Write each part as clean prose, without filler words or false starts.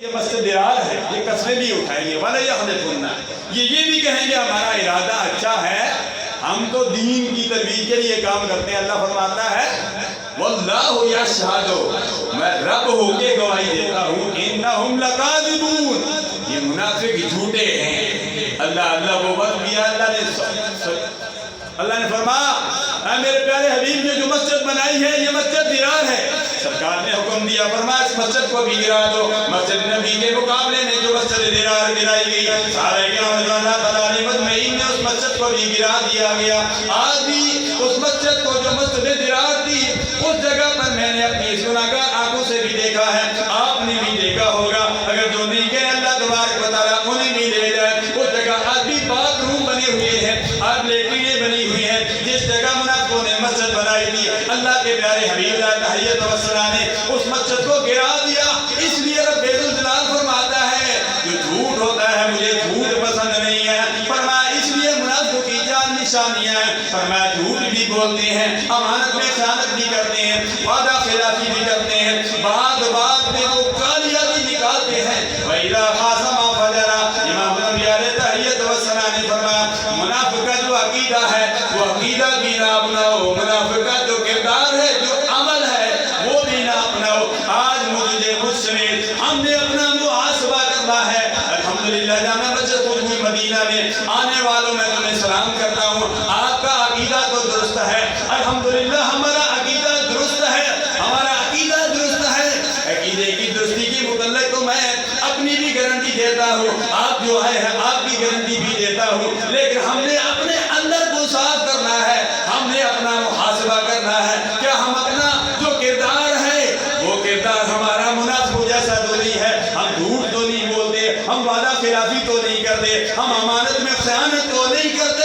یہ مسجد درار ہے، یہ قسمیں بھی اٹھائیں گے وَلَا يَحْلِفُنَّ، یہ بھی کہیں گے ہمارا ارادہ اچھا ہے، ہم تو دین کی ترویج کے لیے کام کرتے ہیں۔ اللہ فرماتا ہے وَاللَّهُ يَشْهَدُ، میں رب ہو کے گواہی دیتا ہوں إِنَّهُمْ لَكَاذِبُونَ، یہ منافق جھوٹے ہیں۔ اللہ وہ وقت دیا، اللہ نے فرمایا اے میرے پیارے حبیب نے جو مسجد بنائی ہے یہ مسجد درار ہے۔ سرکار نے حکم دیا، فرمایا اس مسجد کو بھی گرا دو۔ مسجد نبی کے مقابلے میں جو مسجد درار گرائی گئی، سارے کرام رضوان اللہ تعالیٰ علیہ مجمعین نے اس مسجد کو بھی گرا دیا گیا۔ آج بھی اس مسجد کو جو مسجد درار تھی اس جگہ پر میں نے اپنی گناہگار آنکھوں سے بھی دیکھا ہے، آپ نے بھی دیکھا ہوگا۔ اگر جو نہیں گئے اللہ تبارک و تعالیٰ انہیں بھی لے جائے۔ اس جگہ آج بھی باتھ روم بنے ہوئے ہیں، آج لیٹرینیں بنی ہوئی ہیں، جس جگہ منافقوں نے مسجد بنائی تھی اللہ کے پیارے حبیب علیہ السلام نے اس مسجد کو گرا دیا۔ اس لیے رب الجلال فرماتا ہے جو جھوٹ ہوتا ہے مجھے جھوٹ پسند نہیں ہے، فرمایا اس لیے منافقوں کی جان نشانیاں ہیں، فرمایا جھوٹ بھی بولتے ہیں، امانت میں خیانت بھی کرتے ہیں، وعدہ خلافی بھی کرتے ہیں، بات میں وہ گالیاں بھی نکالتے ہیں۔ وَإِذَا خَاصَمَ فَجَرَ، امام الانبیاء علیہ السلام نے فرمایا منافق کا جو عقیدہ ہے وہ عقیدہ بھی نہ اپناؤ، منافق کا جو کردار ہے جو عمل ہے وہ بھی نہ اپناؤ۔ آج مجھے مجھ سمیت ہم نے اپنا محاسبہ کرنا ہے۔ الحمدللہ جامع مسجد قدومی مدینہ میں آنے والوں میں تمہیں سلام کرتا ہوں، آپ کا عقیدہ تو درست ہے، الحمدللہ ہمارا عقیدہ درست ہے، ہمارا عقیدہ درست ہے۔ عقیدے کی درستی کی متعلق تو میں اپنی بھی گارنٹی دیتا ہوں، آپ جو ہے آپ کی گارنٹی بھی دیتا ہوں، لیکن ہم نے اپنے اندر کو صاف کرنا ہے، ہم نے اپنا محاسبہ کرنا ہے۔ کیا ہم اپنا جو کردار ہے وہ کردار ہمارا منافق جیسا تو نہیں ہے؟ ہم جھوٹ تو نہیں بولتے، ہم وعدہ خلافی تو نہیں کرتے، ہم امانت میں خیانت تو نہیں کرتے۔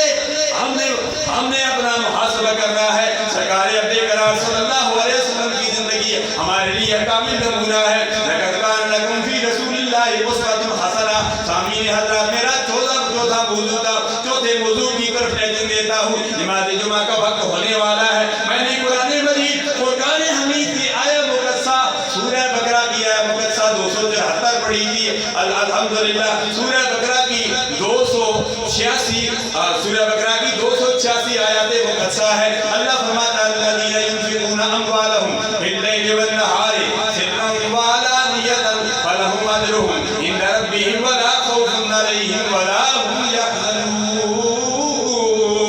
ہم نے اپنا محاسبہ کرنا ہے۔ سرکار عبد قرار صلی اللہ علیہ وسلم کی زندگی ہمارے لیے کامل نمونہ ہے۔ لَقَدْ كَانَ لَكُمْ فِي رَسُولِ اللَّهِ أُسْوَةٌ حَسَنَةٌ۔ سامعین حضرات میرا چوتھا موضوع تھا، چوتھے موضوع کی طرف ٹیکنگ دیتا ہوں۔ نماز جمعہ کا وقت ہونے والا ہے، میں نے قرآن مجید فرقان حمید کی آیہ مقدسہ سورہ بقرہ کی آیہ مقدسہ 273 پڑھی تھی۔ الحمدللہ سورہ بقرہ کی 286 آیات مقدسہ ہے۔ اللہ فرماتا ہے الذین ينفقون اموالهم